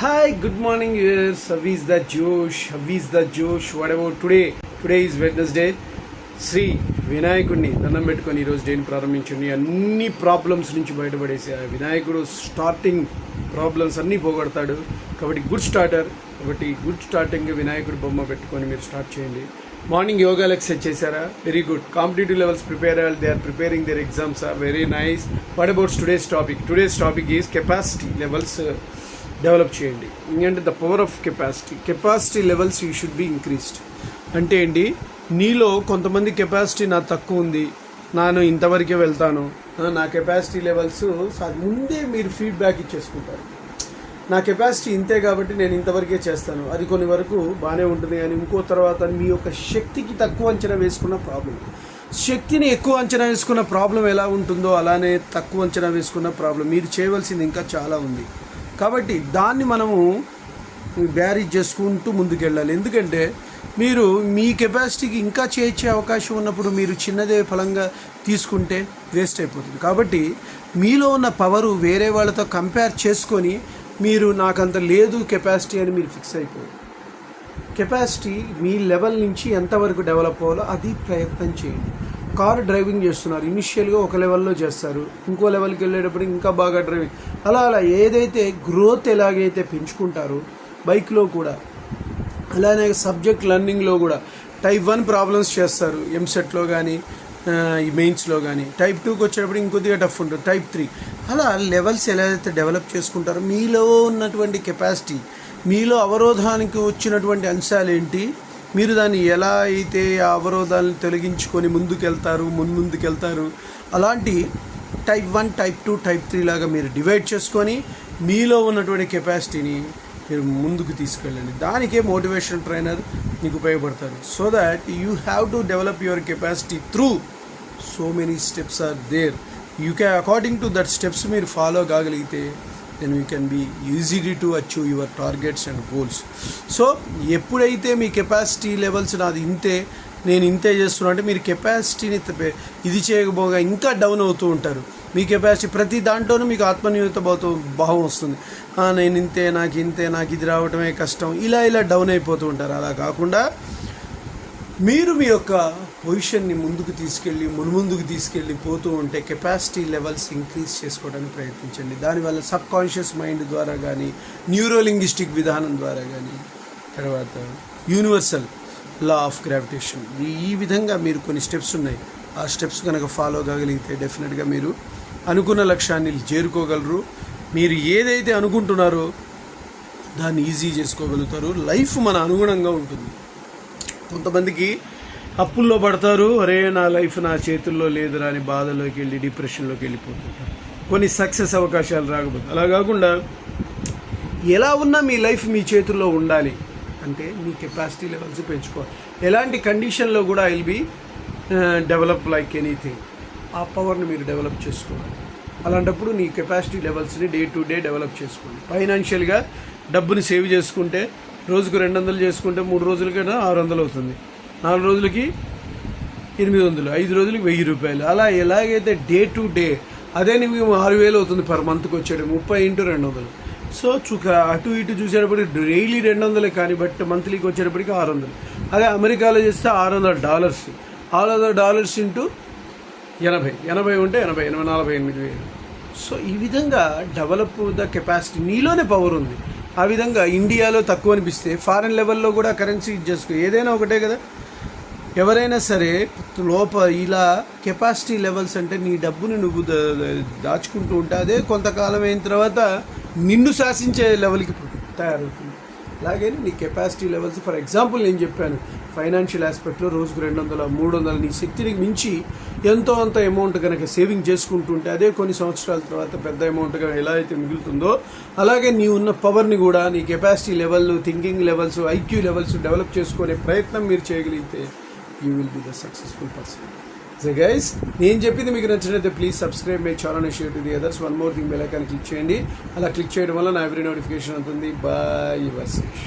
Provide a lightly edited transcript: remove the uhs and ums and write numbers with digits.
Hi, good morning, viewers. How is the Josh? How is the Josh? What about today? Today is Wednesday. Shri వినాయకుడిని దండం పెట్టుకొని ఈరోజు డేని ప్రారంభించండి. అన్ని ప్రాబ్లమ్స్ నుంచి బయటపడేసి ఆ వినాయకుడు స్టార్టింగ్ ప్రాబ్లమ్స్ అన్నీ పోగొడతాడు. కాబట్టి గుడ్ స్టార్టర్. కాబట్టి గుడ్ స్టార్టింగ్ వినాయకుడు బొమ్మ పెట్టుకొని మీరు స్టార్ట్ చేయండి. మార్నింగ్ యోగా ఎక్సర్సైజ్ చేశారా? Very good. Competitive levels prepare అయ్యాలి. They are preparing their exams are very nice. What about today's topic? Today's topic is capacity levels develop చేయండి. ఎందుకంటే the power of capacity levels you should be increased. అంటే ఏంటి, నీలో కొంతమంది capacity నాకు తక్కువ ఉంది, నేను ఇంతవరకే వెళ్తాను, నా కెపాసిటీ లెవెల్స్ ముందే మీరు ఫీడ్బ్యాక్ ఇచ్చేసుకుంటారు. నా కెపాసిటీ ఇంతే కాబట్టి నేను ఇంతవరకే చేస్తాను, అది కొన్ని వరకు బాగానే ఉంటుంది. కానీ ఇంకో తర్వాత మీ యొక్క శక్తికి తక్కువ అంచనా వేసుకున్న ప్రాబ్లం, శక్తిని ఎక్కువ అంచనా వేసుకున్న ప్రాబ్లం ఎలా ఉంటుందో అలానే తక్కువ అంచనా వేసుకున్న ప్రాబ్లం. మీరు చేయవలసింది ఇంకా చాలా ఉంది. కాబట్టి దాన్ని మనము బ్యారేజ్ చేసుకుంటూ ముందుకెళ్ళాలి. ఎందుకంటే మీరు మీ కెపాసిటీకి ఇంకా చేర్చే అవకాశం ఉన్నప్పుడు మీరు చిన్నదే ఫలంగా తీసుకుంటే వేస్ట్ అయిపోతుంది. కాబట్టి మీలో ఉన్న పవరు వేరే వాళ్ళతో కంపేర్ చేసుకొని మీరు నాకంత లేదు కెపాసిటీ అని మీరు ఫిక్స్ అయిపోరు. కెపాసిటీ మీ లెవెల్ నుంచి ఎంతవరకు డెవలప్ అవ్వాలో అది ప్రయత్నం చేయండి. కారు డ్రైవింగ్ చేస్తున్నారు, ఇనిషియల్గా ఒక లెవెల్లో చేస్తారు, ఇంకో లెవెల్కి వెళ్ళేటప్పుడు ఇంకా బాగా డ్రైవింగ్, అలా ఏదైతే గ్రోత్ ఎలాగైతే పెంచుకుంటారో బైక్లో కూడా అలానే సబ్జెక్ట్ లెర్నింగ్లో కూడా టైప్ 1 ప్రాబ్లమ్స్ చేస్తారు ఎంసెట్లో కానీ మెయిన్స్లో కానీ. టైప్ 2కి వచ్చేటప్పుడు ఇంకొద్దిగా టఫ్ ఉంటుంది, టైప్ 3 అలా లెవెల్స్ ఎలా అయితే డెవలప్ చేసుకుంటారో మీలో ఉన్నటువంటి కెపాసిటీ, మీలో అవరోధానికి వచ్చినటువంటి అంశాలు ఏంటి, మీరు దాన్ని ఎలా అయితే ఆ అవరోధాలను తొలగించుకొని ముందుకెళ్తారు. అలాంటి టైప్ 1, టైప్ 2, టైప్ 3 లాగా మీరు డివైడ్ చేసుకొని మీలో ఉన్నటువంటి కెపాసిటీని మీరు ముందుకు తీసుకెళ్ళండి. దానికే మోటివేషన్ ట్రైనర్ మీకు ఉపయోగపడతారు. So that you have to develop your capacity through so many steps are there. You can according to that steps మీరు ఫాలో కాగలిగితే then you can be easily to achieve your targets and goals. So ఎప్పుడైతే మీ capacity levels నాది ఇంతే, నేను ఇంతే చేస్తున్నా అంటే మీరు కెపాసిటీని ఇది చేయకపోగా ఇంకా డౌన్ అవుతూ ఉంటారు. మీ కెపాసిటీ ప్రతి దాంట్లోనూ మీకు ఆత్మన్యూనత భావం వస్తుంది. నేను ఇంతే, నాకు ఇది రావటమే కష్టం, ఇలా డౌన్ అయిపోతూ ఉంటారు. అలా కాకుండా మీరు మీ యొక్క పొజిషన్ని ముందుకు తీసుకెళ్ళి పోతూ ఉంటే కెపాసిటీ లెవెల్స్ ఇంక్రీజ్ చేసుకోవడానికి ప్రయత్నించండి. దానివల్ల సబ్ కాన్షియస్ మైండ్ ద్వారా కానీ, న్యూరోలింగ్విస్టిక్ విధానం ద్వారా కానీ, తర్వాత యూనివర్సల్ లా ఆఫ్ గ్రావిటేషన్, ఈ విధంగా మీరు కొన్ని స్టెప్స్ ఉన్నాయి. ఆ స్టెప్స్ కనుక ఫాలో కాగలిగితే డెఫినెట్గా మీరు అనుకున్న లక్ష్యాన్ని చేరుకోగలరు. మీరు ఏదైతే అనుకుంటున్నారో దాన్ని ఈజీ చేసుకోగలుగుతారు. లైఫ్ మన అనుగుణంగా ఉంటుంది. కొంతమందికి అప్పుల్లో పడతారు, అరే నా లైఫ్ నా చేతుల్లో లేదురా అని బాధలోకి వెళ్ళి డిప్రెషన్లోకి వెళ్ళిపోతుంటారు. కొన్ని సక్సెస్ అవకాశాలు రాకపోతే. అలా కాకుండా ఎలా ఉన్నా మీ లైఫ్ మీ చేతుల్లో ఉండాలి అంటే మీ కెపాసిటీ లెవెల్స్ పెంచుకోవాలి. ఎలాంటి కండిషన్లో కూడా I will be develop like anything. ఆ పవర్ని మీరు డెవలప్ చేసుకోవాలి. అలాంటప్పుడు నీ కెపాసిటీ లెవెల్స్ని డే టు డే డెవలప్ చేసుకోండి. ఫైనాన్షియల్గా డబ్బుని సేవ్ చేసుకుంటే రోజుకు 200 చేసుకుంటే 3 రోజులకైనా 600 అవుతుంది, 4 రోజులకి 800, 5 రోజులకి 1000 రూపాయలు. అలా ఎలాగైతే డే టు డే, అదే నీకు 6000 అవుతుంది పర్ మంత్కి వచ్చేది 30 × 200. సో అటు ఇటు చూసేటప్పటికి డైలీ 200 కానీ బట్ మంత్లీకి వచ్చేటప్పటికి 600. అదే అమెరికాలో చేస్తే $600, $600 ఇంటూ 80 ఉంటే 48,000. సో ఈ విధంగా డెవలప్ ద కెపాసిటీ. నీలోనే పవర్ ఉంది. ఆ విధంగా ఇండియాలో తక్కువ అనిపిస్తే ఫారెన్ లెవెల్లో కూడా కరెన్సీ చేసుకో, ఏదైనా ఒకటే కదా. ఎవరైనా సరే ఇలా కెపాసిటీ లెవెల్స్ అంటే నీ డబ్బుని నువ్వు దాచుకుంటూ ఉంటే అదే కొంతకాలం అయిన తర్వాత నిన్ను శాసించే లెవెల్కి తయారవుతుంది. అలాగే నీ కెపాసిటీ లెవెల్స్, ఫర్ ఎగ్జాంపుల్ నేను చెప్పాను ఫైనాన్షియల్ ఆస్పెక్ట్లో రోజుకు 200, 300 నీ శక్తిని మించి ఎంతో అంత అమౌంట్ కనుక సేవింగ్ చేసుకుంటుంటే అదే కొన్ని సంవత్సరాల తర్వాత పెద్ద అమౌంట్గా ఎలా అయితే మిగులుతుందో అలాగే నీ ఉన్న పవర్ని కూడా నీ capacity level, thinking levels, IQ levels develop చేసుకునే ప్రయత్నం మీరు చేయగలిగితే you will be the successful person. So guys, నేను చెప్పింది మీకు నచ్చినట్లయితే please subscribe my channel and share to the others. One more thing, bell icon click చేయండి. అలా క్లిక్ చేయడం వల్ల నా ఎవ్రీ నోటిఫికేషన్ అవుతుంది. Bye your Sesh.